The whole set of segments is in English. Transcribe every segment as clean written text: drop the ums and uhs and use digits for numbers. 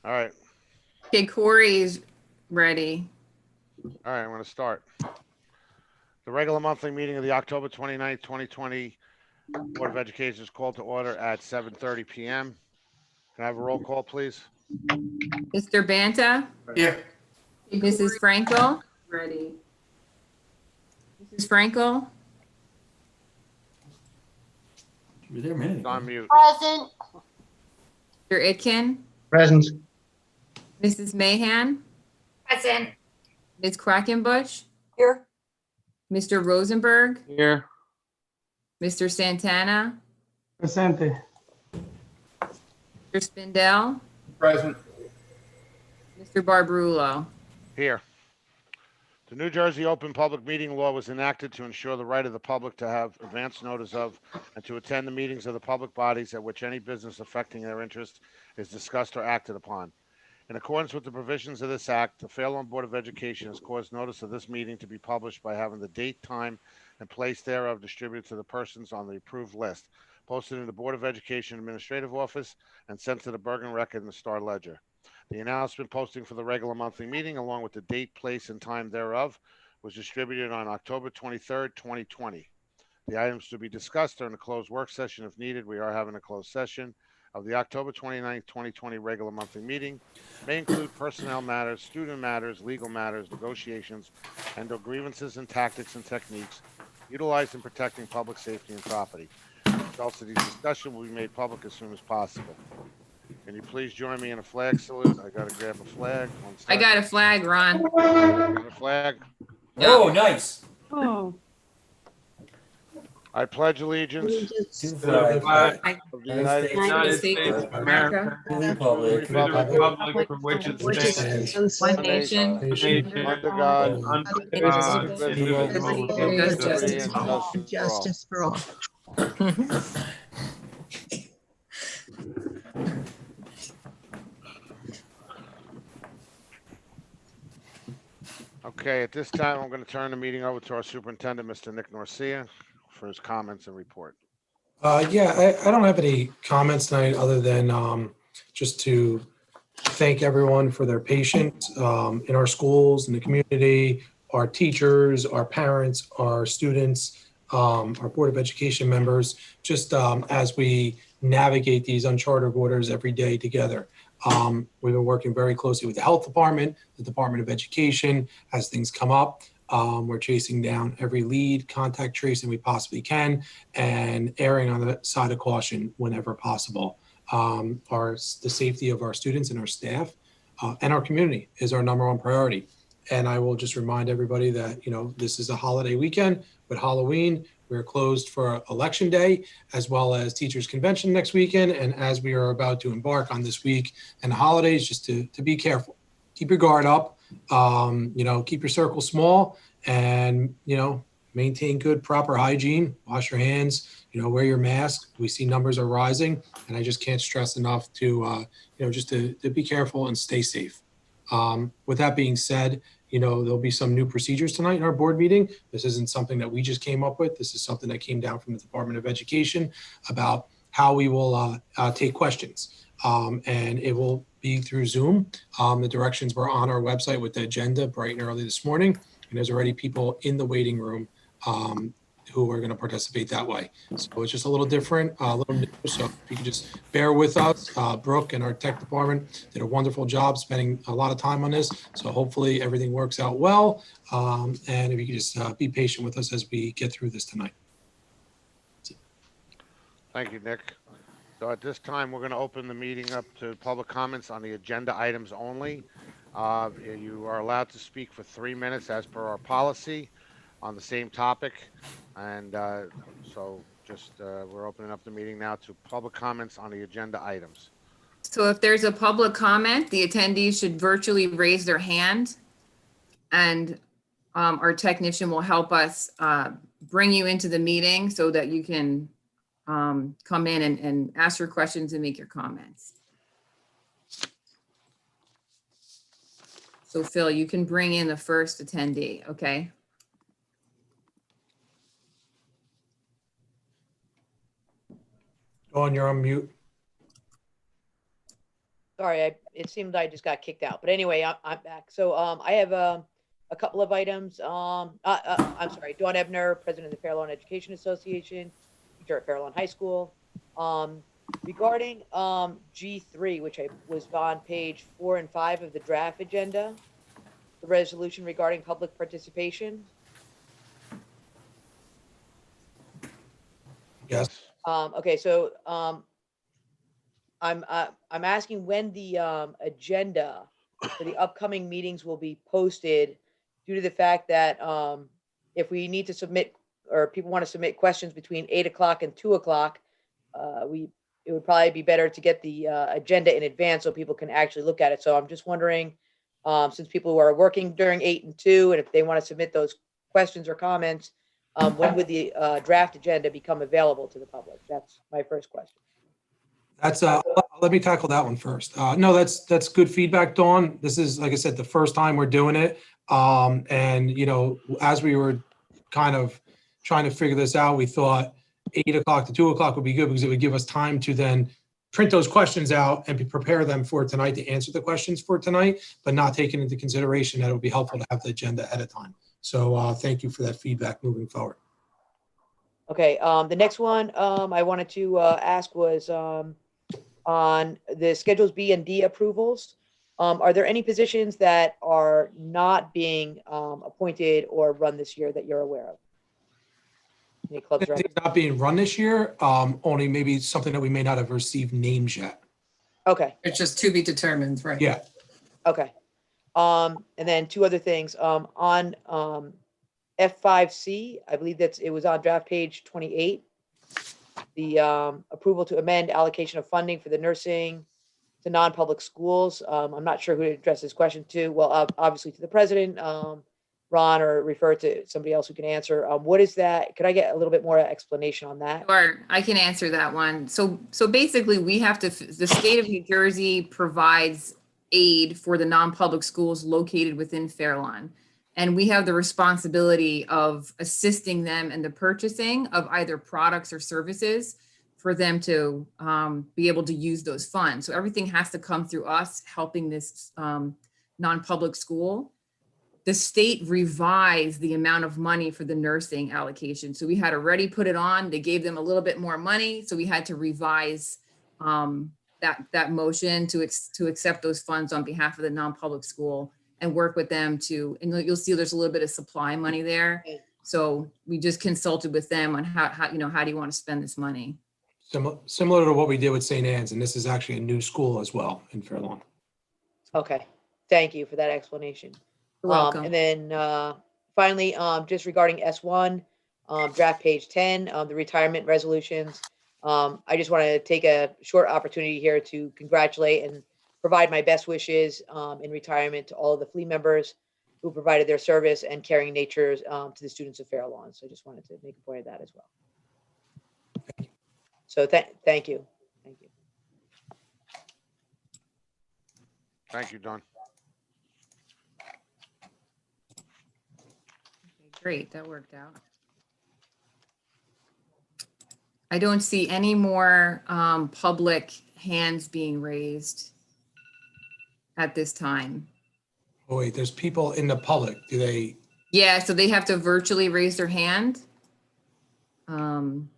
All right. Okay, Corey's ready. All right, I'm going to start. The regular monthly meeting of the October 29th, 2020 Board of Education is called to order at 7:30 p.m. Can I have a roll call, please? Mr. Banta, Here. Mrs. Frankel. Ready. Mrs. Frankel, You were there a minute It's on ago. mute. Present. Mr. Itkin, Present. Mrs. Mahan, Present. Ms. Quackenbush, Here. Mr. Rosenberg, Here. Mr. Santana, Presente. Mr. Spindell, Present. Mr. Barbarulo. Here. The New Jersey Open Public Meeting Law was enacted to ensure the right of the public to have advance notice of and to attend the meetings of the public bodies at which any business affecting their interest is discussed or acted upon. In accordance with the provisions of this act, the Fairlawn Board of Education has caused notice of this meeting to be published by having the date, time, and place thereof distributed to the persons on the approved list, posted in the Board of Education Administrative Office, and sent to the Bergen Record and the Star Ledger. The announcement posting for the regular monthly meeting, along with the date, place, and time thereof, was distributed on October 23rd, 2020. The items to be discussed during the closed work session, if needed, we are having a closed session of the October 29th, 2020 regular monthly meeting, may include personnel matters, student matters, legal matters, negotiations, and/or grievances and tactics and techniques utilized in protecting public safety and property. Results of these discussions will be made public as soon as possible. Can you please join me in a flag salute? I gotta grab a flag. One I got a second. flag, Ron. Got a flag. Oh, nice. Oh. I pledge allegiance To the flag of the United United States States of America, of the republic, For the republic for which it stands, one nation, under God, indivisible, indivisible, with liberty and and justice for all. Okay, at this time, I'm going to turn the meeting over to our superintendent, Mr. Nick Norcia, for his comments and report. I don't have any comments tonight other than just to thank everyone for their patience in our schools, in the community, our teachers, our parents, our students, our Board of Education members, just as we navigate these uncharted waters every day together. We've been working very closely with the Health Department, the Department of Education, as things come up. We're chasing down every lead, contact tracing we possibly can, and erring on the side of caution whenever possible. The safety of our students and our staff and our community is our number one priority. And I will just remind everybody that, this is a holiday weekend with Halloween. We're closed for Election Day, as well as Teachers Convention next weekend. And as we are about to embark on this week and the holidays, just to be careful. Keep your guard up, keep your circle small, and, maintain good, proper hygiene, wash your hands, wear your mask. We see numbers are rising, and I just can't stress enough to, just to be careful and stay safe. With that being said, there'll be some new procedures tonight in our board meeting. This isn't something that we just came up with. This is something that came down from the Department of Education about how we will take questions. And it will be through Zoom. The directions were on our website with the agenda bright and early this morning. And there's already people in the waiting room who are going to participate that way. So it's just a little different, a little new. So if you could just bear with us, Brooke and our tech department did a wonderful job spending a lot of time on this. So hopefully everything works out well. And if you could just be patient with us as we get through this tonight. Thank you, Nick. So at this time, we're going to open the meeting up to public comments on the agenda items only. You are allowed to speak for 3 minutes as per our policy on the same topic. And we're opening up the meeting now to public comments on the agenda items. So if there's a public comment, the attendees should virtually raise their hand, and our technician will help us bring you into the meeting so that you can come in and ask your questions and make your comments. So Phil, you can bring in the first attendee, okay? Dawn, you're on mute. Sorry, it seemed I just got kicked out, but anyway, I'm back. So, I have, a couple of items. I'm sorry, Dawn Ebner, President of the Fair Lawn Education Association, teacher at Fair Lawn High School. Regarding, G3, which was on page 4 and 5 of the draft agenda, the resolution regarding public participation. Yes. Okay, so, I'm asking when the, agenda for the upcoming meetings will be posted due to the fact that, if we need to submit, or people want to submit questions between 8 o'clock and 2 o'clock, it would probably be better to get the, agenda in advance so people can actually look at it. So I'm just wondering, since people who are working during 8 and 2, and if they want to submit those questions or comments, when would the, draft agenda become available to the public? That's my first question. That's, let me tackle that one first. No, that's good feedback, Dawn. This is, like I said, the first time we're doing it. And, you know, as we were kind of trying to figure this out, we thought 8 o'clock to 2 o'clock would be good because it would give us time to then print those questions out and prepare them for tonight to answer the questions for tonight, but not taking into consideration that it would be helpful to have the agenda ahead of time. So thank you for that feedback moving forward. Okay, the next one, I wanted to, ask was, on the Schedules B and D approvals. Are there any positions that are not being, appointed or run this year that you're aware of? Any clubs? It's not being run this year, only maybe something that we may not have received names yet. Okay, It's just to be determined, right? Yeah. okay. And then two other things, on, F5C, I believe it was on draft page 28. The, approval to amend allocation of funding for the nursing to non-public schools. I'm not sure who to address this question to. Well, obviously to the president, Ron, or refer to somebody else who can answer. What is that? Could I get a little bit more explanation on that? Sure, I can answer that one. So basically we have to, the state of New Jersey provides aid for the non-public schools located within Fairlawn. And we have the responsibility of assisting them in the purchasing of either products or services for them to be able to use those funds. So everything has to come through us helping this non-public school. The state revised the amount of money for the nursing allocation. So we had already put it on, they gave them a little bit more money. So we had to revise that motion to accept those funds on behalf of the non-public school and work with them to, and you'll see there's a little bit of supply money there. So we just consulted with them on how do you want to spend this money? Similar to what we did with St. Anne's, and this is actually a new school as well in Fairlawn. Okay, thank you for that explanation. You're welcome. And then finally, just regarding S1, draft page 10, the retirement resolutions. I just want to take a short opportunity here to congratulate and provide my best wishes in retirement to all of the FLE members who provided their service and caring nature to the students of Fairlawn. So I just wanted to make a point of that as well. So thank you. Thank you. Thank you, Don. Great, that worked out. I don't see any more public hands being raised at this time. Oh, wait, there's people in the public. Do they? Yeah, so they have to virtually raise their hand. And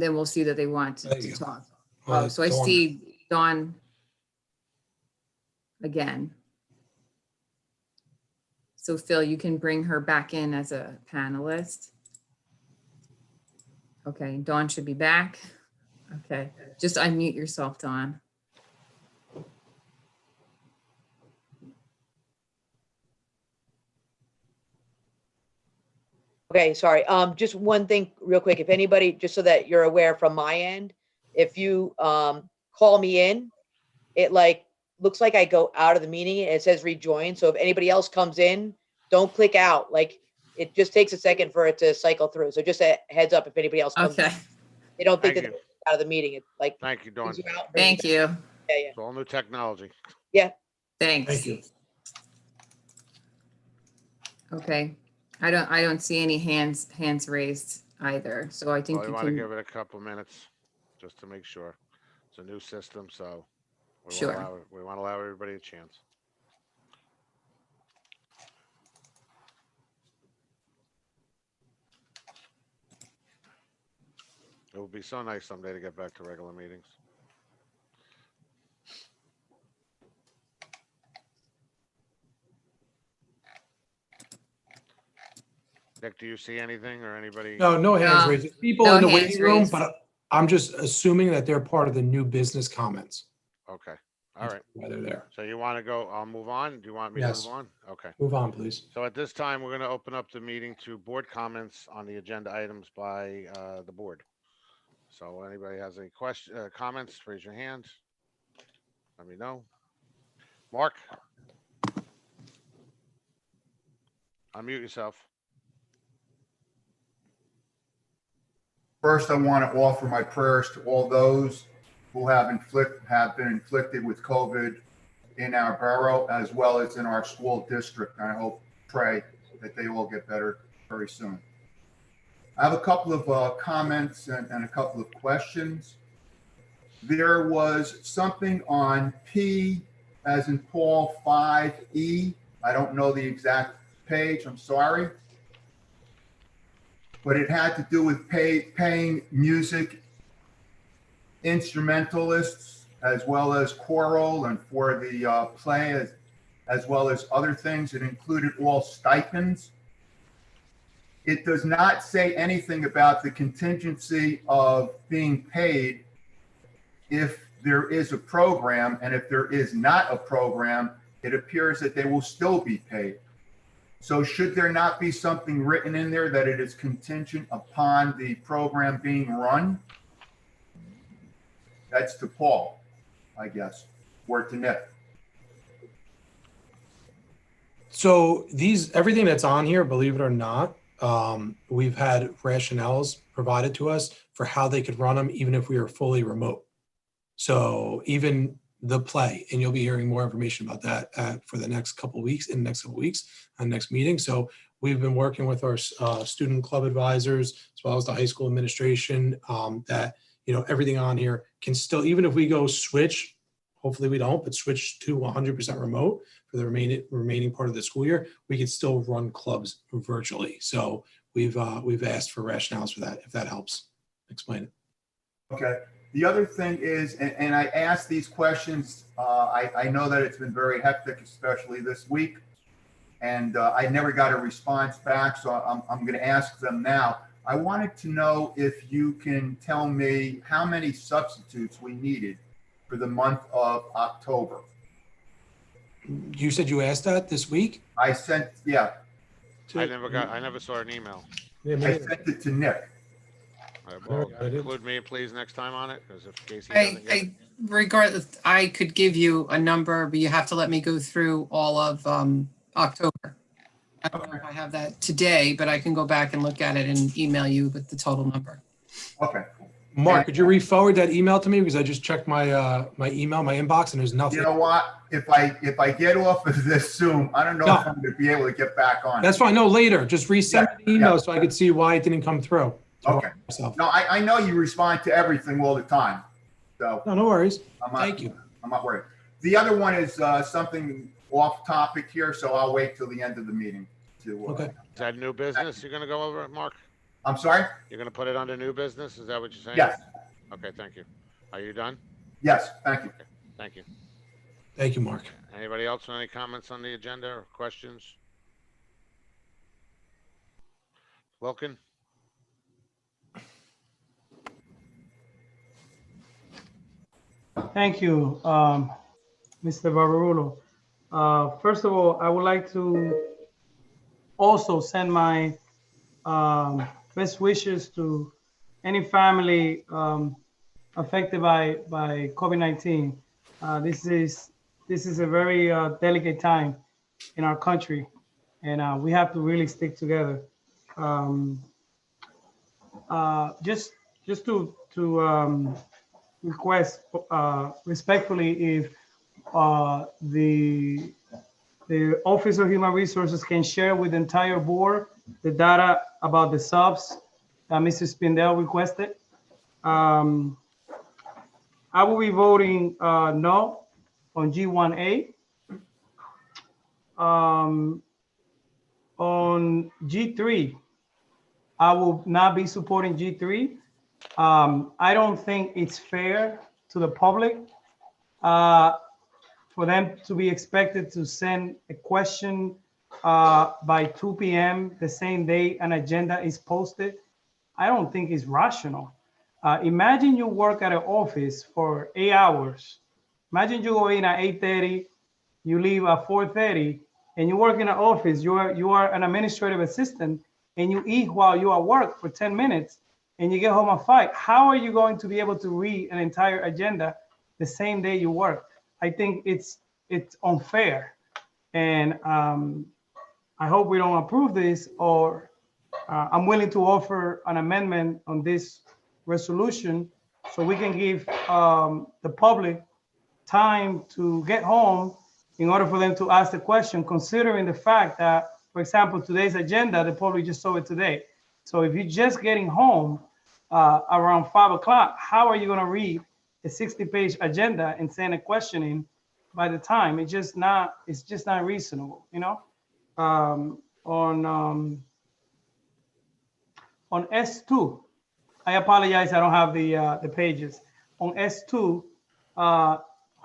then we'll see that they want There to you go. talk. Oh, So I Dawn. see Dawn again. So Phil, you can bring her back in as a panelist. Okay, Dawn should be back. Okay, just unmute yourself, Dawn. Okay, sorry. Just one thing real quick. If anybody, just so that you're aware from my end, if you call me in, it looks like I go out of the meeting and it says rejoin. So if anybody else comes in, don't click out. It just takes a second for it to cycle through. So just a heads up if anybody else comes in. Okay, They don't think Thank that you. they're out of the meeting. It Thank you, Dawn. brings you It's out, brings thank you. back. Yeah, yeah. all new technology. Thanks. Thank you. Okay, I don't see any hands raised either. So I think Well, you we want to can, give it a couple minutes just to make sure. It's a new system, so Sure. We want to allow everybody a chance. It would be so nice someday to get back to regular meetings. Nick, do you see anything or anybody? No hands No, raised. There's people no in the hands waiting room, raised. but I'm just assuming that they're part of the new business comments. Okay, all right. Why they're there. So you want to go, I'll move on? Do you want me to Yes. move on? Okay. Move on, please. So at this time, we're going to open up the meeting to board comments on the agenda items by the board. So anybody has any comments, raise your hand. Let me know. Mark? Unmute yourself. First, I want to offer my prayers to all those who have been inflicted with COVID in our borough as well as in our school district. And I pray that they all get better very soon. I have a couple of comments and a couple of questions. There was something on P as in Paul 5E. I don't know the exact page, I'm sorry. But it had to do with paying music instrumentalists as well as choral and for the play as well as other things. It included all stipends. It does not say anything about the contingency of being paid if there is a program, and if there is not a program, it appears that they will still be paid. So should there not be something written in there that it is contingent upon the program being run? That's to Paul, I guess, or to Nick. So everything that's on here, believe it or not, we've had rationales provided to us for how they could run them, even if we are fully remote. So even the play, and you'll be hearing more information about that for the next couple of weeks, on next meeting. So we've been working with our student club advisors, as well as the high school administration, that, everything on here can still, even if we go switch, hopefully we don't, but switch to 100% remote for the remaining part of the school year, we can still run clubs virtually. So we've asked for rationales for that, if that helps explain it. Okay. The other thing is, and I asked these questions, I know that it's been very hectic, especially this week, and I never got a response back, so I'm going to ask them now. I wanted to know if you can tell me how many substitutes we needed for the month of October. You said you asked that this week? I sent, yeah, I never saw an email. Yeah, I maybe. sent it to Nick. All right, well, I did. include me, please, next time on it, because if Casey doesn't get it. Regardless, I could give you a number, but you have to let me go through all of October. I don't know if I have that today, but I can go back and look at it and email you with the total number. Okay. Mark, could you re-forward that email to me? Because I just checked my my email, my inbox, and there's nothing. You know what? If I get off of this Zoom, I don't know No. if I'm going to be able to get back on. That's fine. No, later. Just resend Yeah, the email yeah. so I could see why it didn't come through. Okay. No, I know you respond to everything all the time, so No worries. I'm not, Thank you. I'm not worried. The other one is something off topic here, so I'll wait till the end of the meeting to. Okay. Is that new business you're gonna go over, Mark? I'm sorry? You're gonna put it under new business? Is that what you're saying? Yes, Okay, thank you. Are you done? yes, thank you. Thank you. Thank you, Mark. Anybody else with any comments on the agenda or questions? Wilkin? Thank you, Mr. Barbarulo. First of all, I would like to also send my best wishes to any family affected by COVID-19. This is a very delicate time in our country, and we have to really stick together. Just to request respectfully if the Office of Human Resources can share with the entire board the data about the subs that Mr. Spindell requested. I will be voting no on G1A. On G3, I will not be supporting G3. I don't think it's fair to the public for them to be expected to send a question by 2 p.m. the same day an agenda is posted. I don't think it's rational. Imagine you work at an office for 8 hours. Imagine you go in at 8:30, you leave at 4:30, and you work in an office. You are an administrative assistant, and you eat while you are at work for 10 minutes, and you get home at 5. How are you going to be able to read an entire agenda the same day you work? I think it's unfair, and I hope we don't approve this, or I'm willing to offer an amendment on this resolution so we can give the public time to get home in order for them to ask the question, considering the fact that, for example, today's agenda, the public just saw it today. So if you're just getting home around 5 o'clock, how are you going to read a 60-page agenda and send a question in by the time? It's just not reasonable, you know? On S2, I apologize, I don't have the pages. On S2,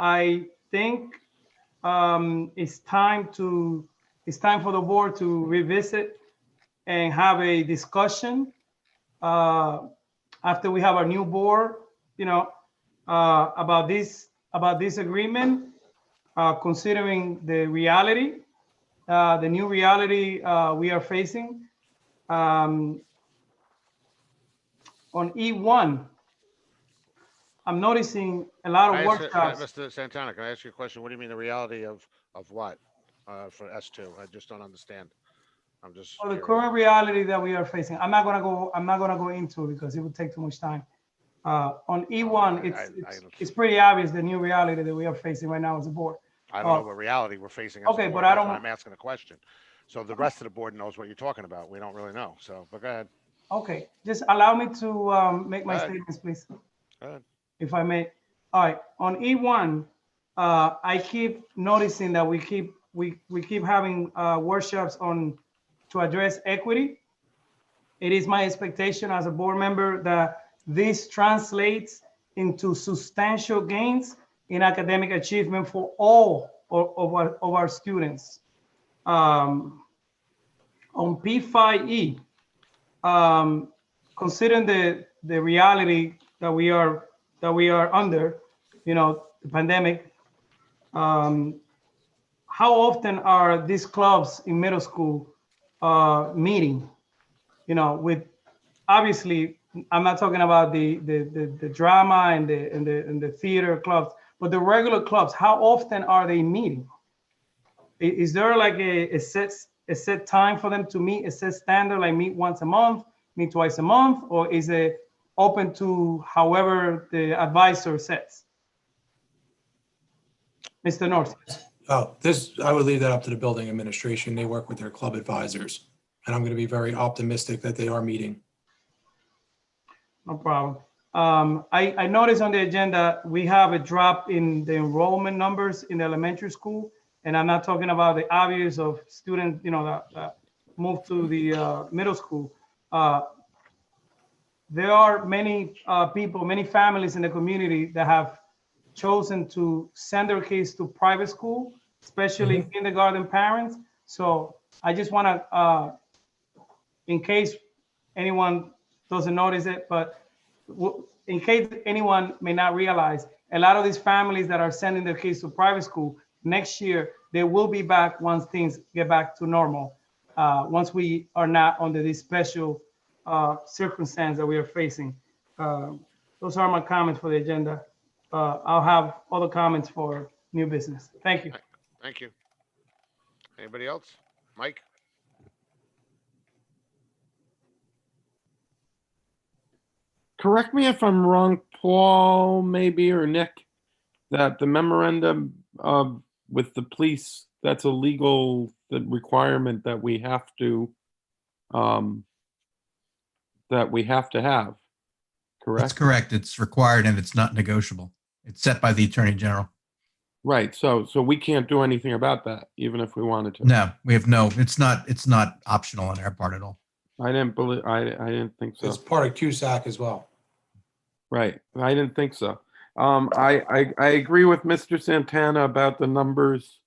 I think it's time for the board to revisit and have a discussion after we have our new board, you know, about this agreement, considering the reality, the new reality we are facing. On E1, I'm noticing a lot of workshops. Mr. Santana, can I ask you a question? What do you mean the reality of what for S2? I just don't understand. I'm just. Well, the curious. current reality that we are facing, I'm not gonna go into it because it would take too much time. On E1, it's pretty obvious the new reality that we are facing right now as a board. I don't know what reality we're facing. As Okay, a board. but I That's don't- why I'm asking a question. So the rest of the board knows what you're talking about. We don't really know. So, but go ahead. Okay, just allow me to make my Go ahead. statements, please, Go ahead. if I may. All right, on E1, I keep noticing that we keep having workshops to address equity. It is my expectation as a board member that this translates into substantial gains in academic achievement for all of our students. On P5E, considering the reality that we are under, you know, the pandemic, how often are these clubs in middle school meeting? You know, with obviously, I'm not talking about the drama and the theater clubs, but the regular clubs. How often are they meeting? Is there like a set time for them to meet, a set standard, like meet once a month, meet twice a month, or is it open to however the advisor sets? Mr. North. Oh, I would leave that up to the building administration. They work with their club advisors. And I'm going to be very optimistic that they are meeting. No problem. I noticed on the agenda, we have a drop in the enrollment numbers in the elementary school. And I'm not talking about the obvious of students, you know, that move to the middle school. There are many people, many families in the community that have chosen to send their kids to private school, especially kindergarten parents. So I just want to, in case anyone doesn't notice it, but in case anyone may not realize, a lot of these families that are sending their kids to private school, next year, they will be back once things get back to normal, once we are not under this special circumstance that we are facing. Those are my comments for the agenda. I'll have other comments for new business. Thank you. Thank you. Anybody else? Mike? Correct me if I'm wrong, Paul, maybe, or Nick, that the memorandum with the police, that's a legal requirement that we have to have, correct? That's correct. It's required and it's not negotiable. It's set by the Attorney General. Right. So we can't do anything about that, even if we wanted to. No, we have no, it's not optional on our part at all. I didn't believe, I didn't think so. It's part of CUSAC as well. Right. I didn't think so. I agree with Mr. Santana about the numbers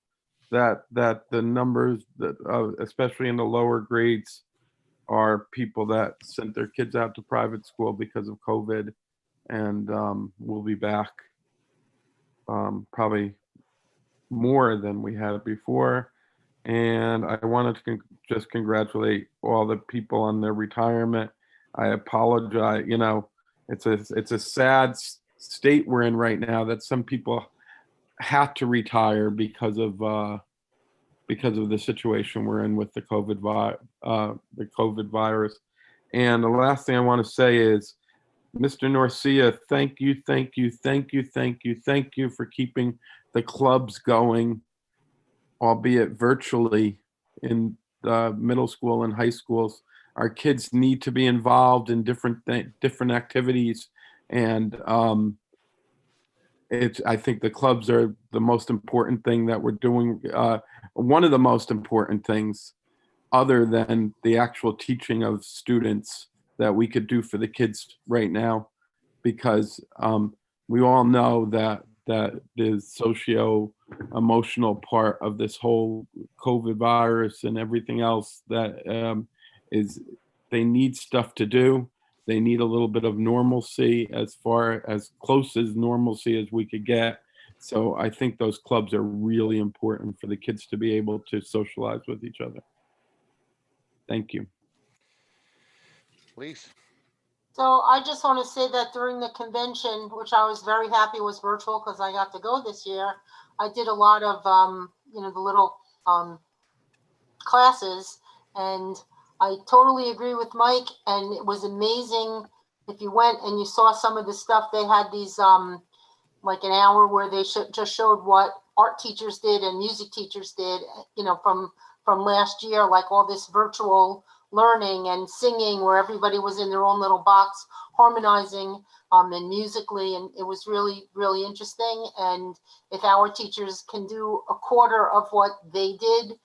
that the numbers that, especially in the lower grades, are people that sent their kids out to private school because of COVID, and we'll be back probably more than we had before. And I wanted to just congratulate all the people on their retirement. I apologize, you know, it's a sad state we're in right now that some people have to retire because of the situation we're in with the COVID virus. And the last thing I want to say is, Mr. Norcia, thank you for keeping the clubs going, albeit virtually, in middle school and high schools. Our kids need to be involved in different activities, and I think the clubs are the most important thing that we're doing. One of the most important things, other than the actual teaching of students, that we could do for the kids right now, because we all know that the socio-emotional part of this whole COVID virus and everything else that is, they need stuff to do. They need a little bit of normalcy, as far as close as normalcy as we could get. So I think those clubs are really important for the kids to be able to socialize with each other. Thank you. Please. So I just want to say that during the convention, which I was very happy was virtual because I got to go this year, I did a lot of, the little classes, and I totally agree with Mike, and it was amazing. If you went and you saw some of the stuff, they had these like an hour where they just showed what art teachers did and music teachers did, from last year, like all this virtual learning and singing where everybody was in their own little box harmonizing and musically, and it was really, really interesting. And if our teachers can do a quarter of what they did,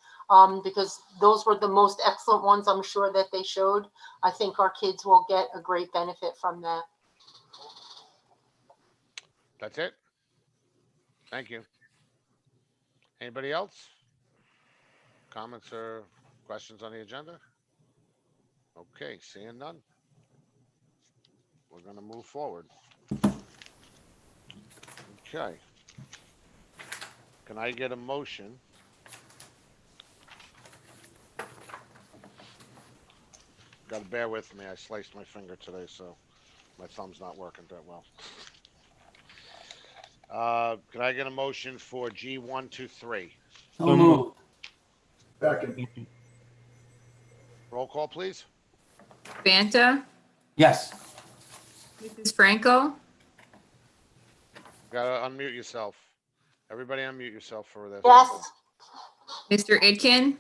because those were the most excellent ones I'm sure that they showed, I think our kids will get a great benefit from that. That's it. Thank you. Anybody else? Comments or questions on the agenda? Okay, seeing none. We're gonna move forward. Okay. Can I get a motion? Gotta bear with me. I sliced my finger today, so my thumb's not working that well. Can I get a motion for G123? So moved. Second. Roll call, please. Banta, Yes. Mrs. Franco, Gotta unmute yourself. Everybody unmute yourself for this. Yes. Mr. Idkin,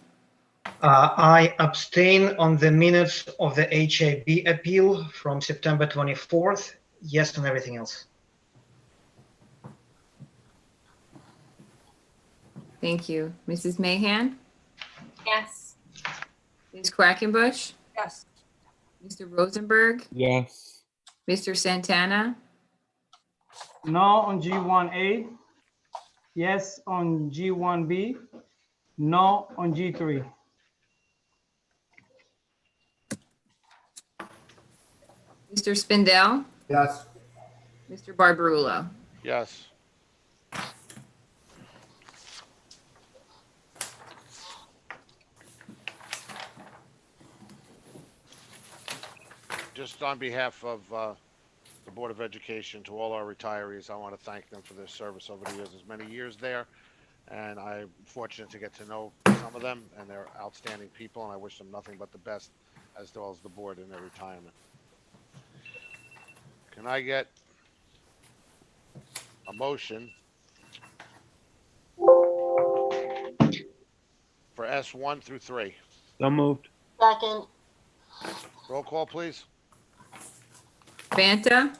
I abstain on the minutes of the HAB appeal from September 24th. Yes on everything else. thank you. Mrs. Mahan, Yes. Ms. Quackenbush, Yes. Mr. Rosenberg, Yes. Mr. Santana, No on G1A, yes on G1B, no on G3. Mr. Spindell, Yes. Mr. Barbarulo. Yes. Just on behalf of the Board of Education, to all our retirees, I want to thank them for their service over the years. There's many years there, and I'm fortunate to get to know some of them, and they're outstanding people, and I wish them nothing but the best, as well as the board in their retirement. Can I get a motion for S1 through 3? So moved. Second. Roll call, please. Banta,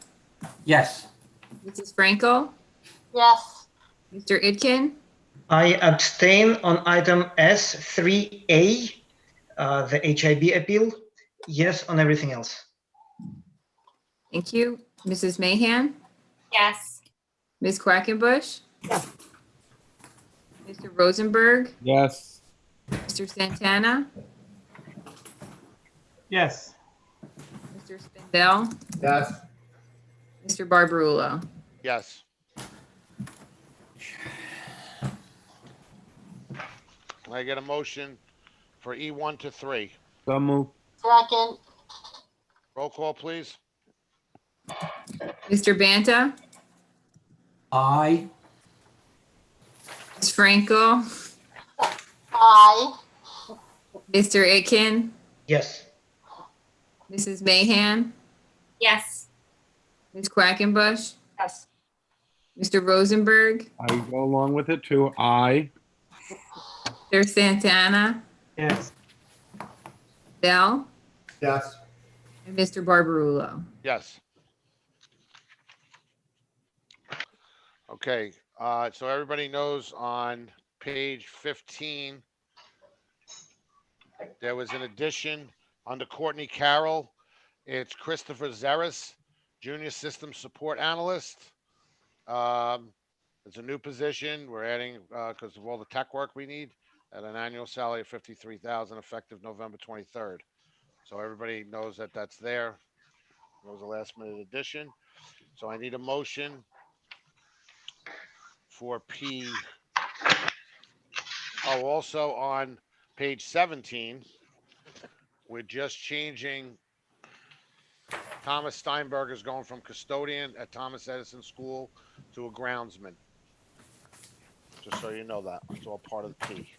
Yes. Mrs. Franco, Yes. Mr. Itkin, I abstain on item S3A, the HIB appeal. Yes on everything else. thank you. Mrs. Mahan, Yes. Ms. Quackenbush? Mr. Rosenberg, Yes. Mr. Santana, Yes. Mr. Spindell, Yes. Mr. Barbarulo. Yes. Can I get a motion for E1 to 3? So moved. Second. Roll call, please. Mr. Banta, Aye. Ms. Franco, Aye. Mr. Itkin, Yes. Mrs. Mahan, Yes. Ms. Quackenbush, Yes. Mr. Rosenberg, I go along with it too. Aye. Mr. Santana, Yes. Dell, Yes. and Mr. Barbarulo. Yes. Okay, so everybody knows on page 15, there was an addition under Courtney Carroll. It's Christopher Zeris, Junior System Support Analyst. It's a new position. We're adding, because of all the tech work we need, at an annual salary of $53,000 effective November 23rd. So everybody knows that that's there. It was a last minute addition. So I need a motion for P. Oh, also on page 17, we're just changing. Thomas Steinberg is going from custodian at Thomas Edison School to a groundsman. Just so you know that. It's all part of the P.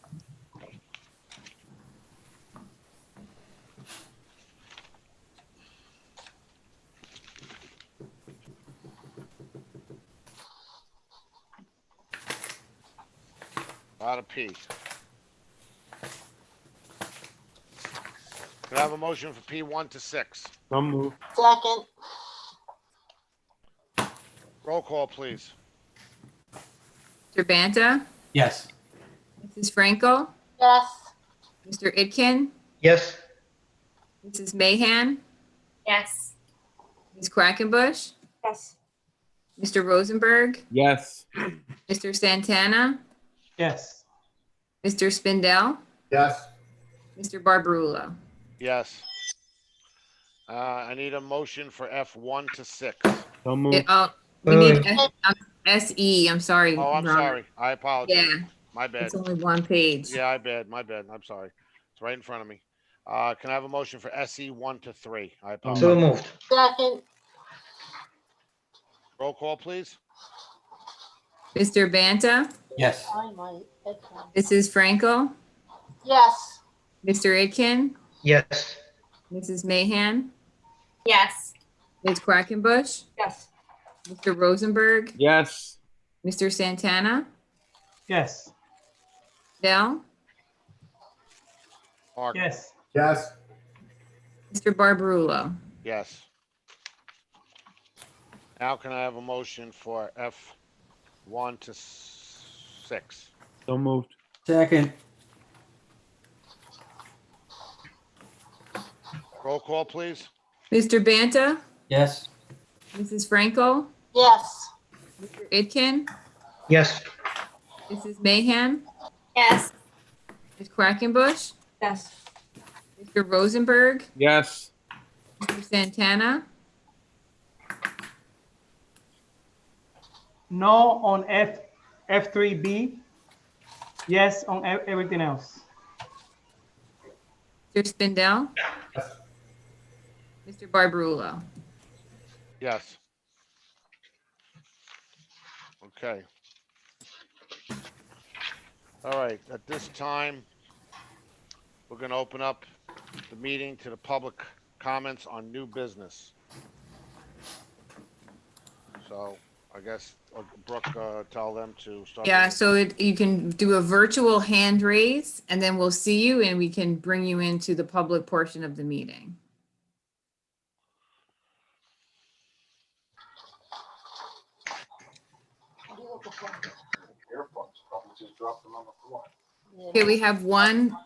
Lot of P. Can I have a motion for P1 to 6? So moved. Second. Roll call, please. Mr. Banta, Yes. Mrs. Franco, Yes. Mr. Itkin, Yes. Mrs. Mahan, Yes. Ms. Quackenbush, Yes. Mr. Rosenberg, Yes. Mr. Santana, Yes. Mr. Spindell, Yes. Mr. Barbarulo. Yes. I need a motion for F1 to 6. So moved. We Wait, need SE, I'm sorry. Oh, I'm Ron. sorry. I apologize. Yeah, My bad. it's only one page. Yeah, my bad. I'm sorry. It's right in front of me. Can I have a motion for SE 1 to 3? I apologize. So moved. Second. Roll call, please. Mr. Banta, Yes. Mrs. Franco, Yes. Mr. Itkin, Yes. Mrs. Mahan, Yes. Ms. Quackenbush, Yes. Mr. Rosenberg, Yes. Mr. Santana, Yes. Dell, Mark? Yes. Yes. Mr. Barbarulo. Yes. Now can I have a motion for F1 to 6? So moved. Second. Roll call, please. Mr. Banta, Yes. Mrs. Franco, Yes. Mr. Itkin, Yes. Mrs. Mahan, Yes. Ms. Quackenbush, Yes. Mr. Rosenberg, Yes. Mr. Santana, No on F3B. Yes on everything else. Mr. Spindell, Mr. Barbarulo. Yes. Okay. All right, at this time, we're gonna open up the meeting to the public comments on new business. So I guess Brooke, tell them to start. Yeah, so you can do a virtual hand raise and then we'll see you and we can bring you into the public portion of the meeting. Okay, we have one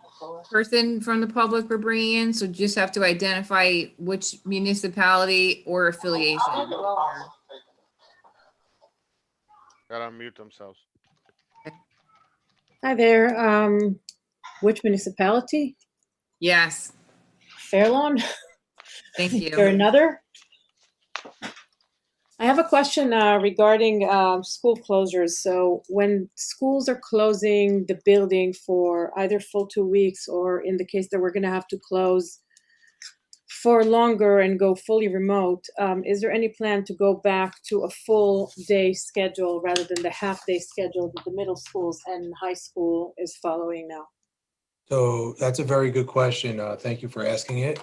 person from the public we're bringing in, so just have to identify which municipality or affiliation. Gotta unmute themselves. Hi there. Which municipality? Yes, Fairlawn? thank Is there you. another? I have a question regarding school closures. So when schools are closing the building for either full 2 weeks, or in the case that we're going to have to close for longer and go fully remote, is there any plan to go back to a full day schedule rather than the half day schedule that the middle schools and high school is following now? So that's a very good question. Thank you for asking it.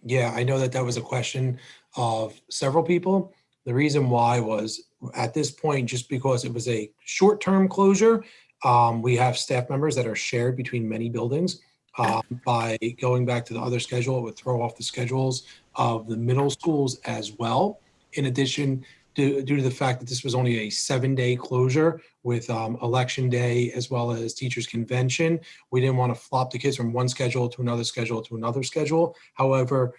Yeah, I know that that was a question of several people. The reason why was at this point, just because it was a short-term closure, we have staff members that are shared between many buildings. By going back to the other schedule, it would throw off the schedules of the middle schools as well. In addition, due to the fact that this was only a 7-day closure with election day as well as teachers convention, we didn't want to flop the kids from one schedule to another schedule to another schedule. However,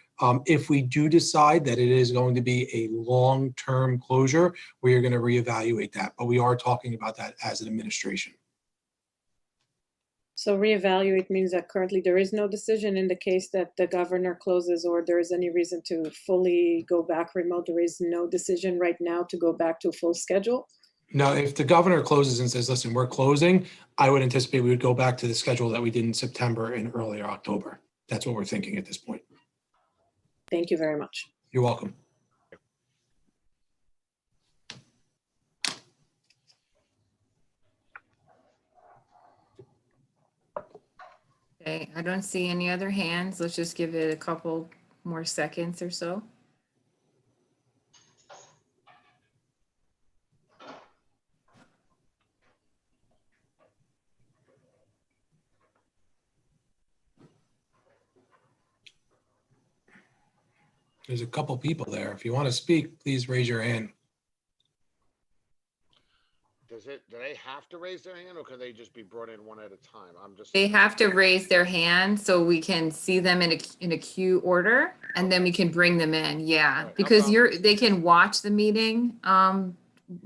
if we do decide that it is going to be a long-term closure, we are going to reevaluate that. But we are talking about that as an administration. So reevaluate means that currently there is no decision in the case that the governor closes or there is any reason to fully go back remote. There is no decision right now to go back to full schedule. Now, if the governor closes and says, listen, we're closing, I would anticipate we would go back to the schedule that we did in September and earlier October. That's what we're thinking at this point. Thank you very much. You're welcome. Okay, I don't see any other hands. Let's just give it a couple more seconds or so. There's a couple people there. If you want to speak, please raise your hand. Do they have to raise their hand, or can they just be brought in one at a time? They have to raise their hand so we can see them in a queue order, and then we can bring them in. Yeah, All right, no because problem. they can watch the meeting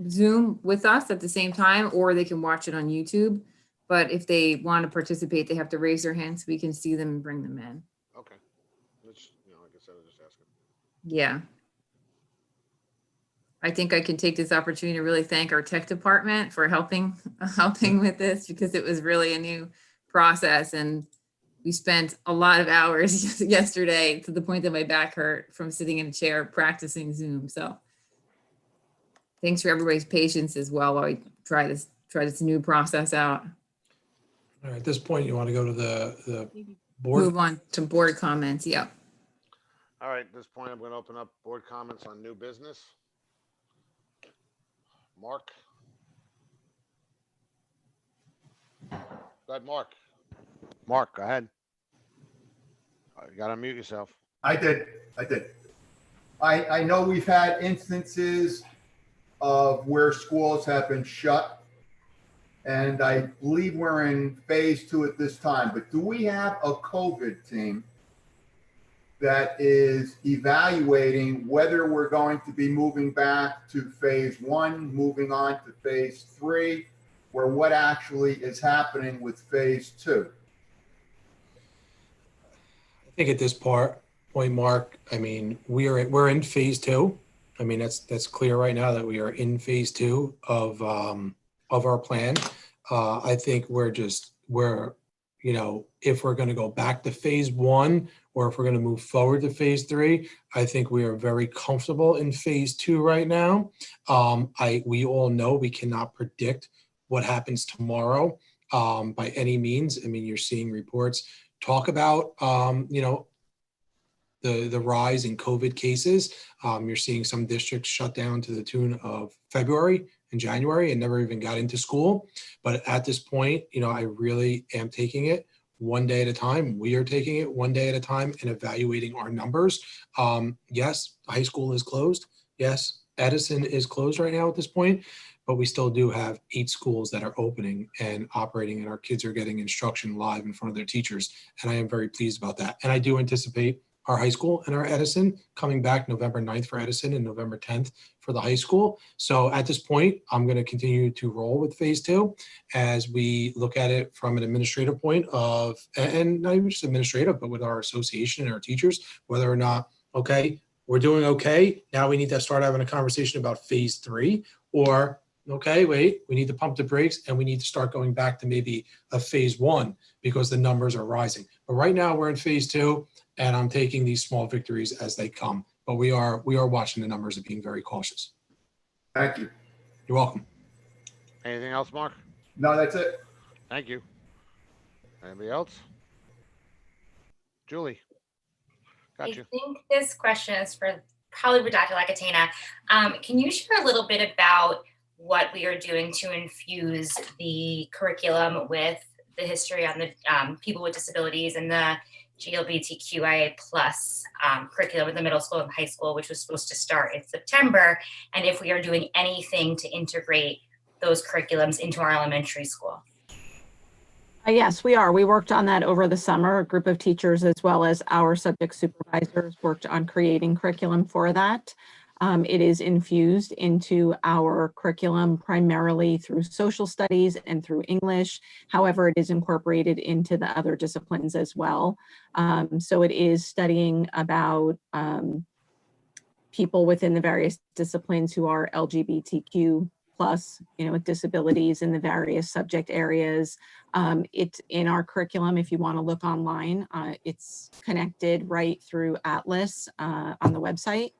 Zoom with us at the same time, or they can watch it on YouTube. But if they want to participate, they have to raise their hand so we can see them and bring them in. Okay. Which, like I said, I was just asking. Yeah. I think I can take this opportunity to really thank our tech department for helping with this, because it was really a new process, and we spent a lot of hours yesterday to the point that my back hurt from sitting in a chair practicing Zoom. So thanks for everybody's patience as well while we try this new process out. All right, at this point, you want to go to the board? Move on to board comments. Yep. All right, at this point, I'm going to open up board comments on new business. Mark? Go ahead, Mark. Mark, go ahead. You got to unmute yourself. I did. I know we've had instances of where schools have been shut, and I believe we're in phase 2 at this time, but do we have a COVID team that is evaluating whether we're going to be moving back to phase 1, moving on to phase 3, or what actually is happening with phase 2? I think at this point, Mark, I mean, we're in phase 2. I mean, that's clear right now that we are in phase 2 of our plan. I think if we're going to go back to phase 1, or if we're going to move forward to phase 3, I think we are very comfortable in phase 2 right now. We all know we cannot predict what happens tomorrow by any means. I mean, you're seeing reports talk about, the rise in COVID cases. You're seeing some districts shut down to the tune of February and January and never even got into school. But at this point, I really am taking it one day at a time. We are taking it one day at a time and evaluating our numbers. Yes, high school is closed. Yes, Edison is closed right now at this point. but we still do have 8 schools that are opening and operating, and our kids are getting instruction live in front of their teachers. And I am very pleased about that. And I do anticipate our high school and our Edison coming back November 9th for Edison and November 10th for the high school. So at this point, I'm going to continue to roll with phase 2 as we look at it from an administrative point of, and not even just administrative, but with our association and our teachers, whether or not, okay, we're doing okay. Now we need to start having a conversation about phase 3, or okay, wait, we need to pump the brakes and we need to start going back to maybe a phase 1 because the numbers are rising. But right now we're in phase 2 and I'm taking these small victories as they come. But we are watching the numbers and being very cautious. Thank you. You're welcome. Anything else, Mark? No, that's it. Thank you. Anybody else? Julie? Got you. I think this question is probably for Dr. Lacatena. Can you share a little bit about what we are doing to infuse the curriculum with the history on the people with disabilities and the GLBTQIA plus curriculum in the middle school and high school, which was supposed to start in September, and if we are doing anything to integrate those curriculums into our elementary school? Yes, we are. We worked on that over the summer. A group of teachers as well as our subject supervisors worked on creating curriculum for that. It is infused into our curriculum primarily through social studies and through English. However, it is incorporated into the other disciplines as well. So it is studying about people within the various disciplines who are LGBTQ plus, with disabilities in the various subject areas. It's in our curriculum. If you want to look online, it's connected right through Atlas on the website.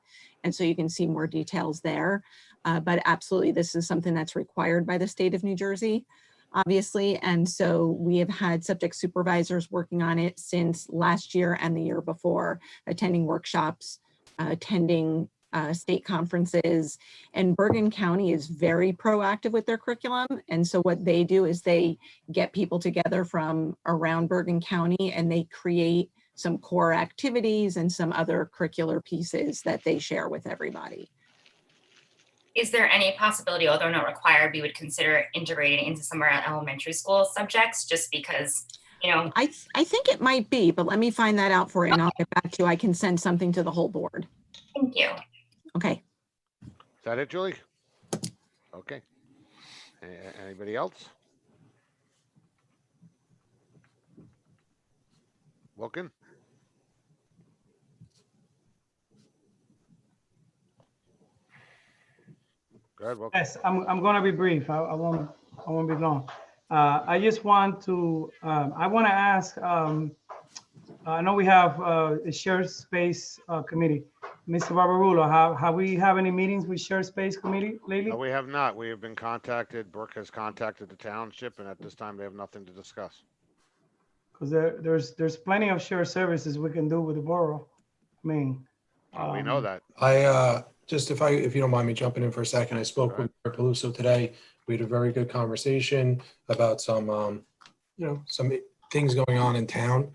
And so you can see more details there. But absolutely, this is something that's required by the state of New Jersey, obviously. And so we have had subject supervisors working on it since last year and the year before, attending workshops, attending state conferences. And Bergen County is very proactive with their curriculum. And so what they do is they get people together from around Bergen County and they create some core activities and some other curricular pieces that they share with everybody. Is there any possibility, although not required, we would consider integrating into some of our elementary school subjects just because, I think it might be, but let me find that out for you and I'll get back to you. I can send something to the whole board. Thank you. Okay. Is that it, Julie? Okay. Anybody else? Wilkin? Go ahead, Wilkin. Yes, I'm going to be brief. I won't be long. I just want to ask, I know we have a shared space committee. Mr. Barbarulo, have we have any meetings with shared space committee lately? No, we have not. We have been contacted. Brooke has contacted the township, and at this time, they have nothing to discuss. Because there's plenty of shared services we can do with the borough. I mean, We know that. I just, if you don't mind me jumping in for a second, I spoke with Mayor Peluso today. We had a very good conversation about some, some things going on in town.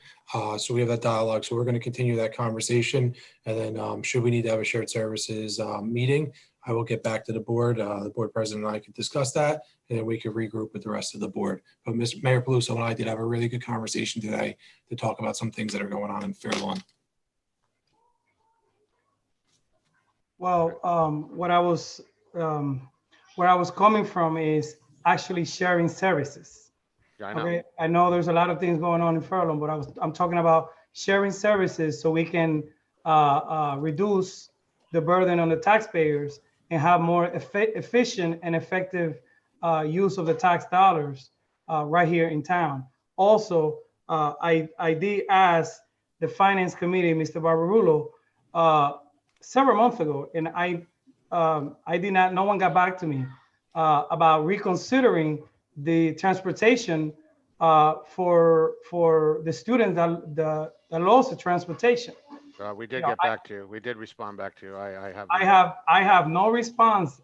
So we have that dialogue. So we're going to continue that conversation. And then should we need to have a shared services meeting, I will get back to the board. The board president and I could discuss that, and then we could regroup with the rest of the board. But Mayor Peluso and I did have a really good conversation today to talk about some things that are going on in Fair Lawn. well, where I was coming from is actually sharing services. Yeah, I know. Okay, I know there's a lot of things going on in Furlong, but I'm talking about sharing services so we can reduce the burden on the taxpayers and have more efficient and effective use of the tax dollars right here in town. Also, I did ask the Finance Committee, Mr. Barbarulo, several months ago, and I did not, no one got back to me about reconsidering the transportation for the students that lost the transportation. We did get back to you. We did respond back to you. I have no response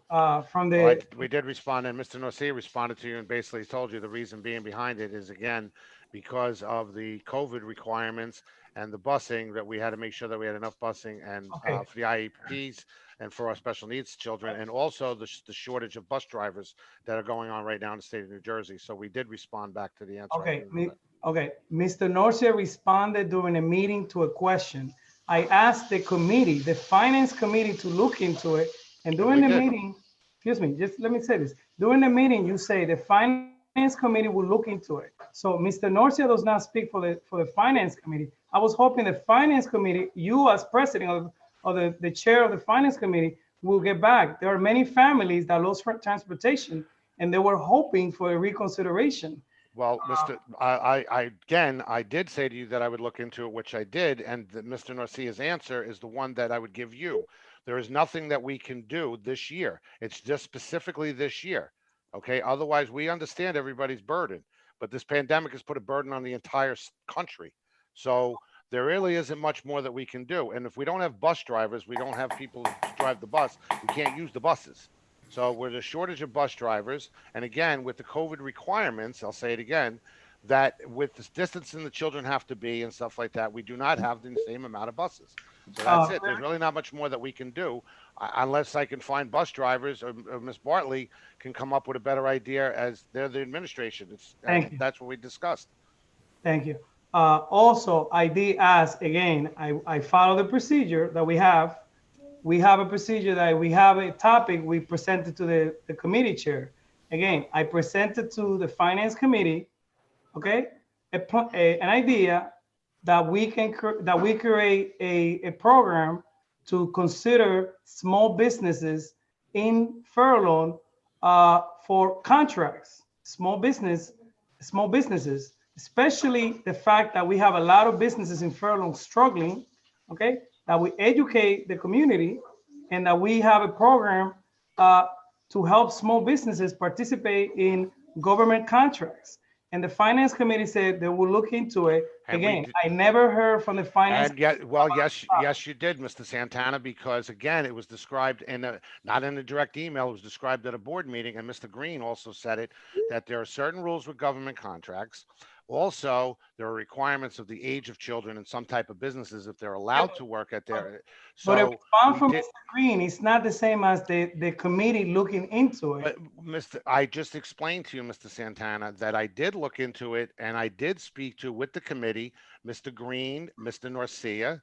from the. Well, we did respond, and Mr. Norcia responded to you and basically told you the reason being behind it is, again, because of the COVID requirements and the busing, that we had to make sure that we had enough busing and Okay. for the IEPs and for our special needs children, and also the shortage of bus drivers that are going on right now in the state of New Jersey. So we did respond back to the answer. Okay, okay. Mr. Norcia responded during a meeting to a question. I asked the committee, the finance committee, to look into it. And during the we did. meeting, excuse me, just let me say this. During the meeting, you say the finance committee will look into it. So Mr. Norcia does not speak for the finance committee. I was hoping the finance committee, you as president of the chair of the finance committee, will get back. There are many families that lost transportation, and they were hoping for a reconsideration. Well, Mr. I did say to you that I would look into it, which I did, and that Mr. Norcia's answer is the one that I would give you. There is nothing that we can do this year. It's just specifically this year. Okay. Otherwise, we understand everybody's burden, but this pandemic has put a burden on the entire country. So there really isn't much more that we can do. And if we don't have bus drivers, we don't have people to drive the bus. We can't use the buses. So we're the shortage of bus drivers. And again, with the COVID requirements, I'll say it again, that with the distance and the children have to be and stuff like that, we do not have the same amount of buses. So that's it. There's really not much more that we can do unless I can find bus drivers or Ms. Bartley can come up with a better idea as they're the administration. That's what we discussed. Thank you. Also, I did ask again, I follow the procedure that we have. We have a procedure that we have a topic we presented to the committee chair. Again, I presented to the finance committee, okay, an idea that we create a program to consider small businesses in Fair Lawn for contracts, small businesses, especially the fact that we have a lot of businesses in Fair Lawn struggling, okay, that we educate the community and that we have a program to help small businesses participate in government contracts. And the finance committee said they will look into it. Again, I never heard from the finance. And yet, well, yes, you did, Mr. Santana, because again, it was described not in a direct email, it was described at a board meeting. And Mr. Green also said it, that there are certain rules with government contracts. Also, there are requirements of the age of children in some type of businesses if they're allowed to work at their. But a response from Mr. Green is not the same as the committee looking into it. But I just explained to you, Mr. Santana, that I did look into it and I did speak to with the committee, Mr. Green, Mr. Norcia,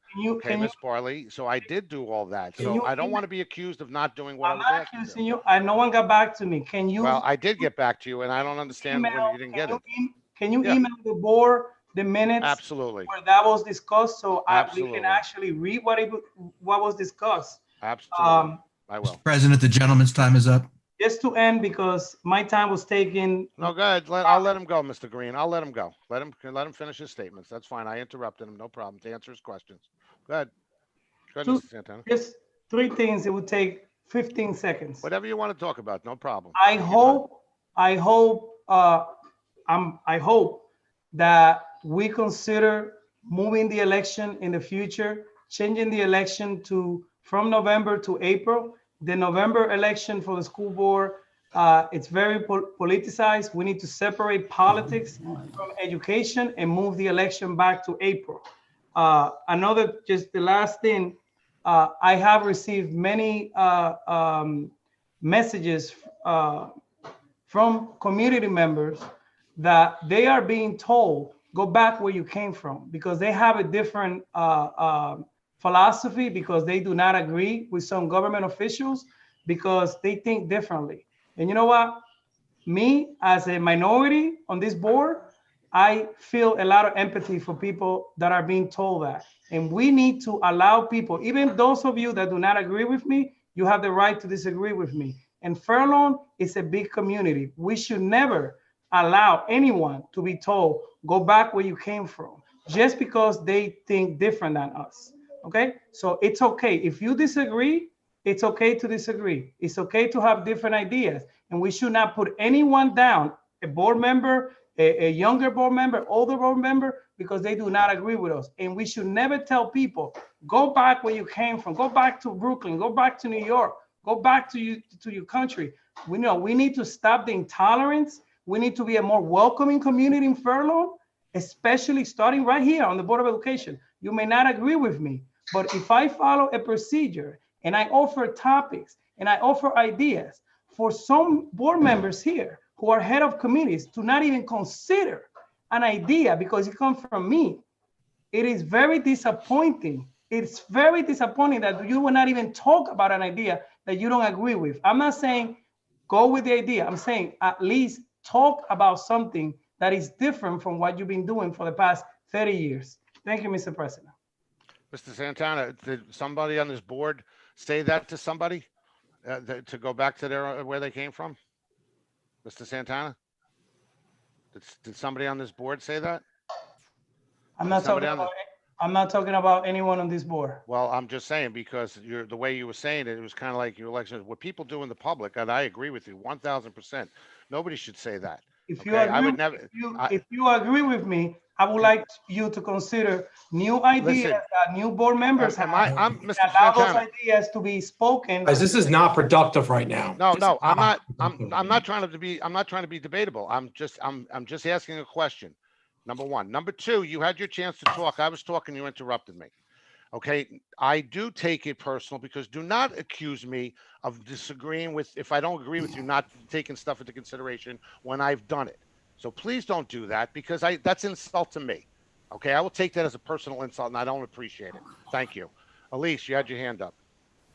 Ms. Barley. So I did do all that. So I don't want to be accused of not doing what I was asking. Accusing you. No one got back to me. Can you? Well, I did get back to you, and I don't understand when you didn't get it. Can you email the board the minutes? Absolutely. Where that was discussed, so we Absolutely. can actually read what was discussed. Absolutely. I will. Mr. President, the gentleman's time is up. Just to end, because my time was taken. No, go ahead. I'll let him go, Mr. Green. I'll let him go. Let him finish his statements. That's fine. I interrupted him. No problem. To answer his questions. Go ahead. Go ahead, Mr. Santana. Just 3 things. It would take 15 seconds. Whatever you want to talk about. No problem. I hope that we consider moving the election in the future, changing the election from November to April. The November election for the school board, it's very politicized. We need to separate politics from education and move the election back to April. Just the last thing, I have received many messages from community members that they are being told, go back where you came from, because they have a different philosophy, because they do not agree with some government officials, because they think differently. And you know what? Me, as a minority on this board, I feel a lot of empathy for people that are being told that. And we need to allow people, even those of you that do not agree with me, you have the right to disagree with me. And Fair Lawn is a big community. We should never allow anyone to be told, go back where you came from, just because they think different than us. Okay? So it's okay. If you disagree, it's okay to disagree. It's okay to have different ideas. And we should not put anyone down, a board member, a younger board member, older board member, because they do not agree with us. And we should never tell people, go back where you came from, go back to Brooklyn, go back to New York, go back to your country. We know we need to stop the intolerance. We need to be a more welcoming community in Fair Lawn, especially starting right here on the Board of Education. You may not agree with me, but if I follow a procedure and I offer topics and I offer ideas, for some board members here who are head of committees to not even consider an idea because it comes from me, it is very disappointing. It's very disappointing that you will not even talk about an idea that you don't agree with. I'm not saying go with the idea. I'm saying at least talk about something that is different from what you've been doing for the past 30 years. Thank you, Mr. President. Mr. Santana, did somebody on this board say that to somebody? To go back to where they came from? Mr. Santana? Did somebody on this board say that? I'm not talking about anyone on this board. Well, I'm just saying, because the way you were saying it, it was kind of like your election, what people do in the public, and I agree with you 1000%. Nobody should say that. If Okay? I would never. if you agree with me, I would like you to consider new ideas Listen, that new board members have. I'm and Mr. allow those Santana. ideas to be spoken. Guys, this is not productive right now. No, I'm not. I'm not trying to be. I'm not trying to be debatable. I'm just asking a question. Number one. Number two, you had your chance to talk. I was talking. You interrupted me. Okay. I do take it personal, because do not accuse me of disagreeing with, if I don't agree with you, not taking stuff into consideration when I've done it. So please don't do that, because that's an insult to me. Okay. I will take that as a personal insult, and I don't appreciate it. Thank you. Elise, you had your hand up.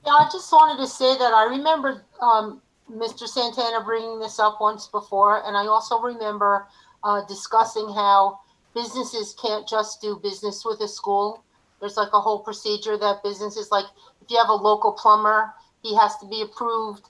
Yeah, I just wanted to say that I remember Mr. Santana bringing this up once before, and I also remember discussing how businesses can't just do business with a school. There's like a whole procedure that businesses, like if you have a local plumber, he has to be approved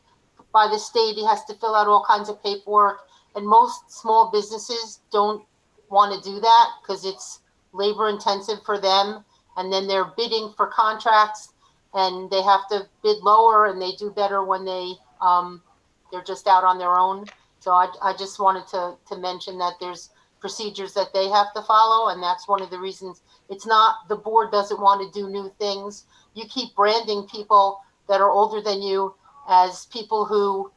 by the state. He has to fill out all kinds of paperwork. And most small businesses don't want to do that because it's labor intensive for them. And then they're bidding for contracts and they have to bid lower, and they do better when they're just out on their own. So I just wanted to mention that there's procedures that they have to follow, and that's one of the reasons. It's not the board doesn't want to do new things. You keep branding people that are older than you as people who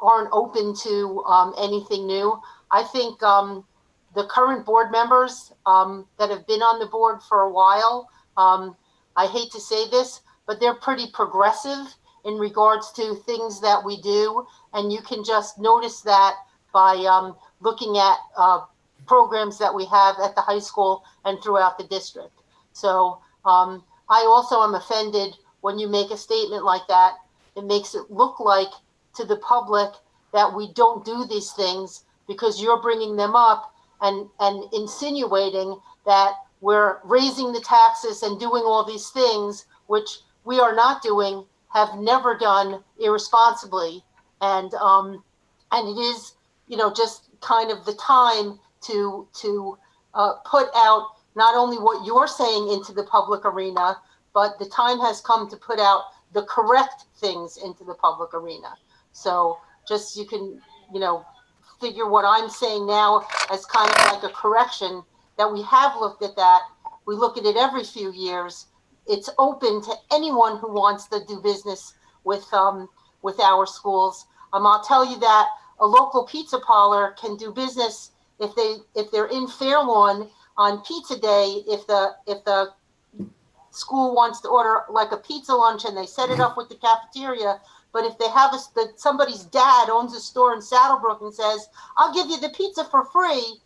aren't open to anything new. I think the current board members that have been on the board for a while, I hate to say this, but they're pretty progressive in regards to things that we do. And you can just notice that by looking at programs that we have at the high school and throughout the district. So I also am offended when you make a statement like that. It makes it look like to the public that we don't do these things because you're bringing them up and insinuating that we're raising the taxes and doing all these things, which we are not doing, have never done irresponsibly. And it is, just kind of the time to put out not only what you're saying into the public arena, but the time has come to put out the correct things into the public arena. So just, you can, figure what I'm saying now as kind of like a correction, that we have looked at that. We look at it every few years. It's open to anyone who wants to do business with our schools. I'll tell you that a local pizza parlor can do business if they're in Fairlawn on pizza day. If the school wants to order like a pizza lunch and they set it up with the cafeteria, but if they have somebody's dad owns a store in Saddlebrook and says, "I'll give you the pizza for free,"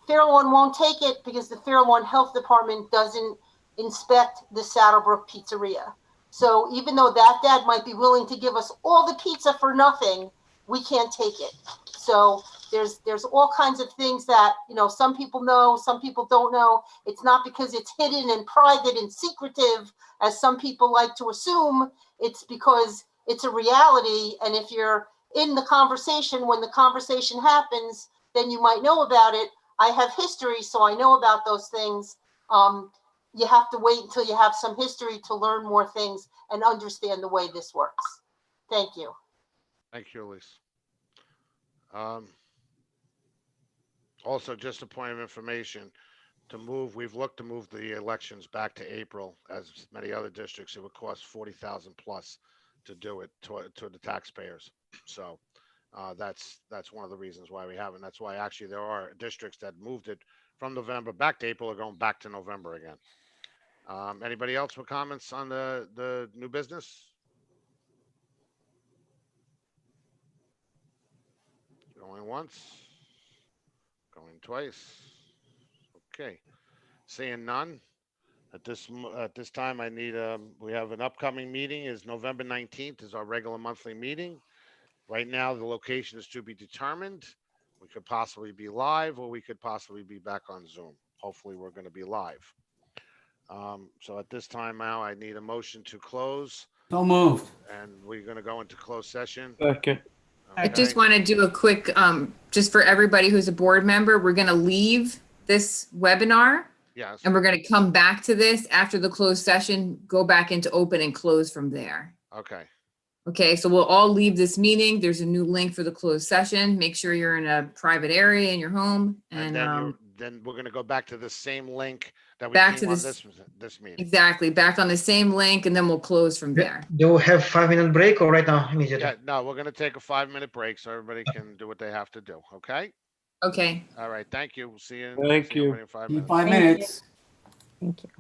Fairlawn won't take it because the Fairlawn Health Department doesn't inspect the Saddlebrook pizzeria. So even though that dad might be willing to give us all the pizza for nothing, we can't take it. So there's all kinds of things that, some people know, some people don't know. It's not because it's hidden and private and secretive, as some people like to assume. It's because it's a reality. And if you're in the conversation, when the conversation happens, then you might know about it. I have history, so I know about those things. You have to wait until you have some history to learn more things and understand the way this works. Thank you. Thank you, Elise. Also, just a point of information, we've looked to move the elections back to April. As many other districts, it would cost 40,000 plus to do it to the taxpayers. So That's one of the reasons why we haven't. That's why actually there are districts that moved it from November back to April are going back to November again. Anybody else with comments on the new business? Going once, going twice. Okay, seeing none. At this time, I need, we have an upcoming meeting is November 19th is our regular monthly meeting. Right now, the location is to be determined. We could possibly be live or we could possibly be back on Zoom. Hopefully, we're going to be live. So at this time now, I need a motion to close So moved. and we're going to go into closed session. Second. I just Okay. want to do a quick, just for everybody who's a board member, we're going to leave this webinar Yes, and we're going to come back to this after the closed session, go back into open and close from there. okay. Okay, so we'll all leave this meeting. There's a new link for the closed session. Make sure you're in a private area in your home And and, then then we're going to go back to the same link that we Back came to on this- this meeting. exactly, back on the same link and then we'll close from there. Do we have 5-minute break or right now immediately? Yeah, no, we're going to take a 5-minute break so everybody can do what they have to do. Okay. Okay. All right. Thank you. We'll see you. Thank see you. everybody in 5 In minutes. 5 Thank you. minutes. Thank you.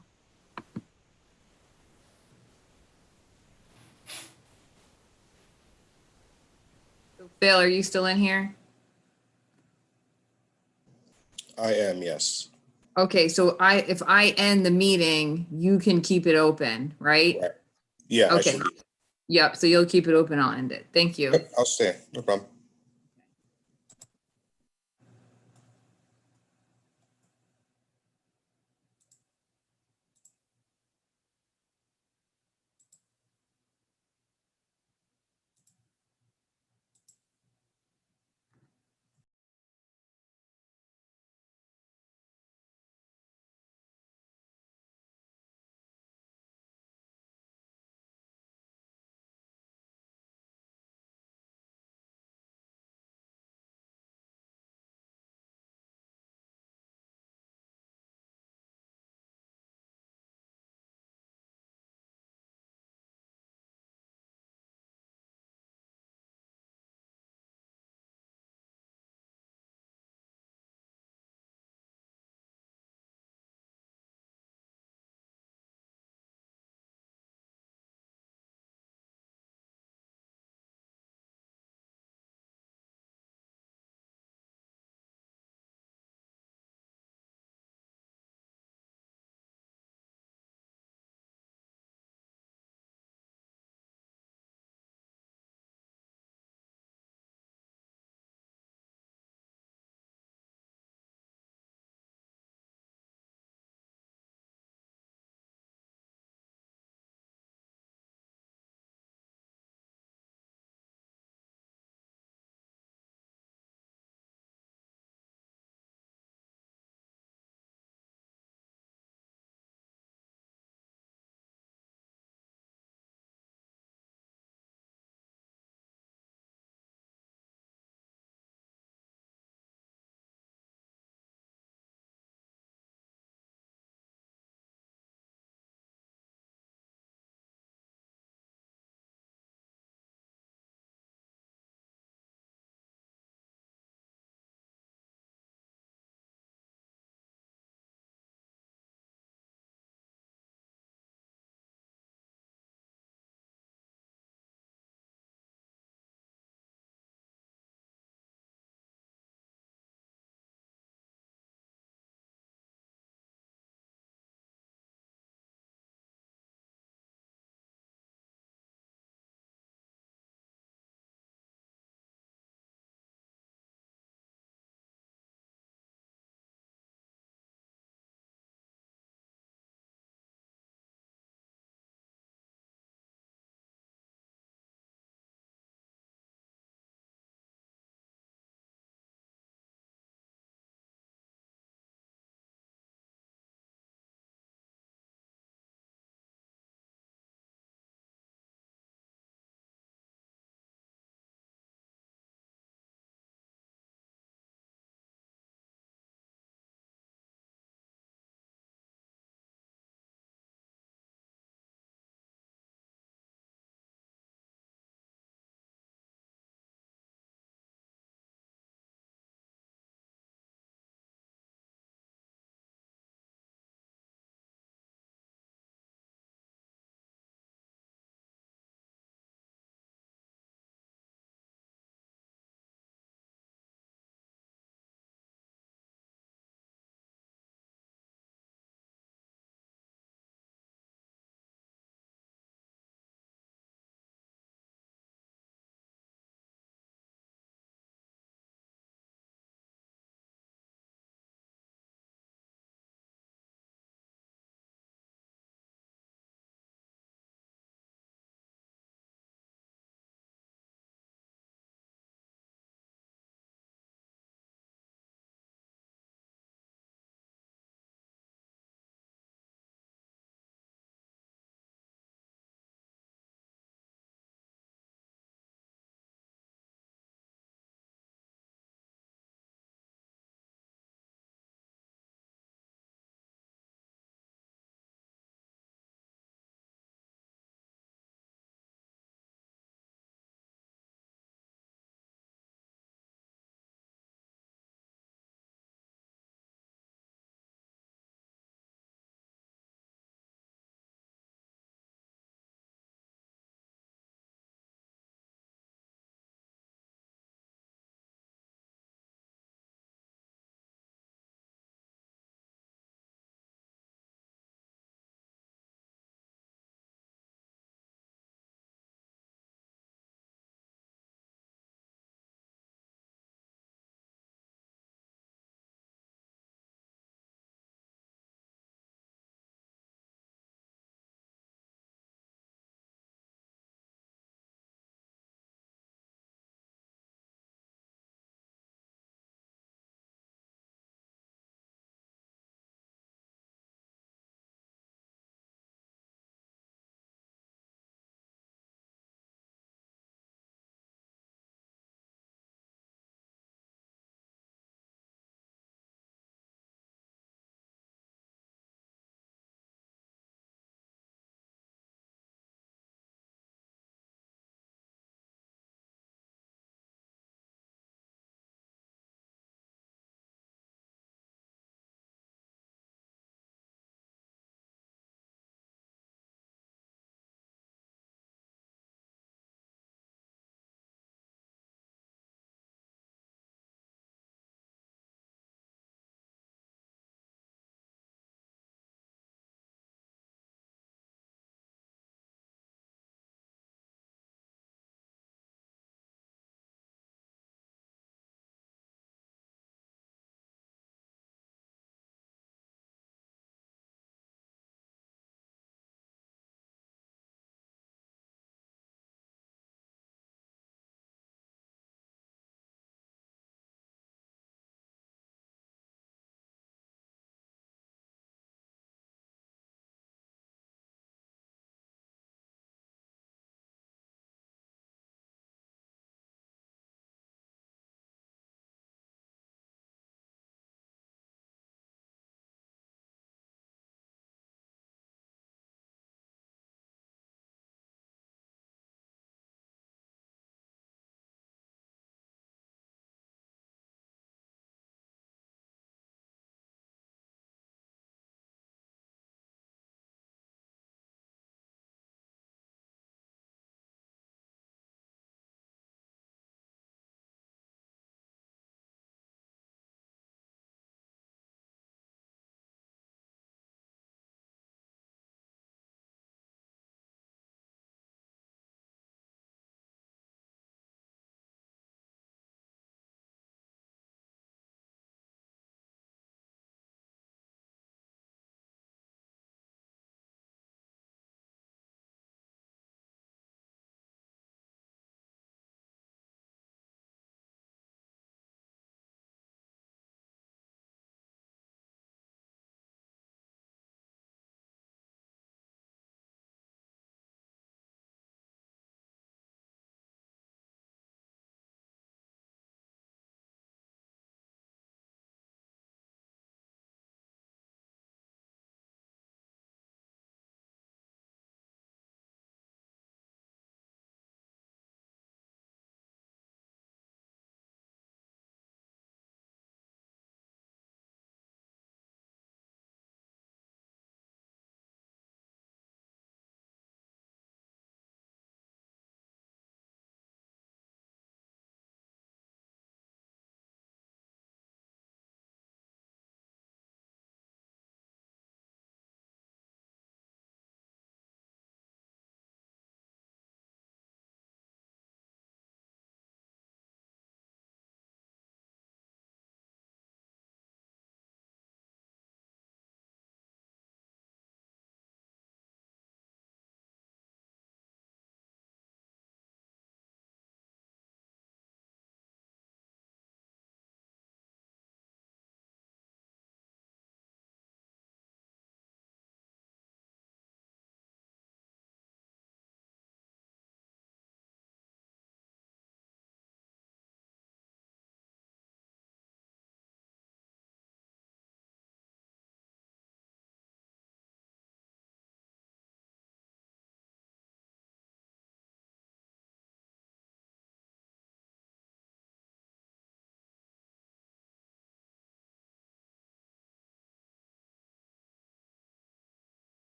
Phil, are you still in here? I am, yes. Okay, so if I end the meeting, you can keep it open, right? Right. Yeah, I Okay. should be. Yep, so you'll keep it open, I'll end it. Thank you. Yep, I'll stay. No problem.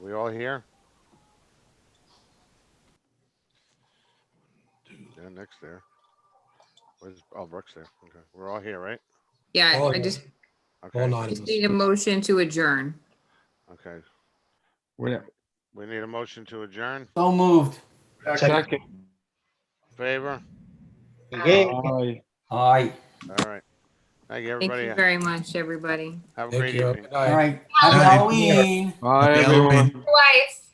We all here? Yeah, Nick's there. Where's, oh, Brooks there. Okay, we're all here, right? Yeah, All I here. just Okay, nine just of us. need a motion to adjourn. okay. Where- We need a motion to adjourn. So moved. Second. Favor? Yay. Aye. Aye. All right. Thank you, Thank everybody. you very much, everybody. Have a Thank great you. evening. Good All night. right. Happy Good night. Halloween. Bye, Happy everyone. Halloween. Twice.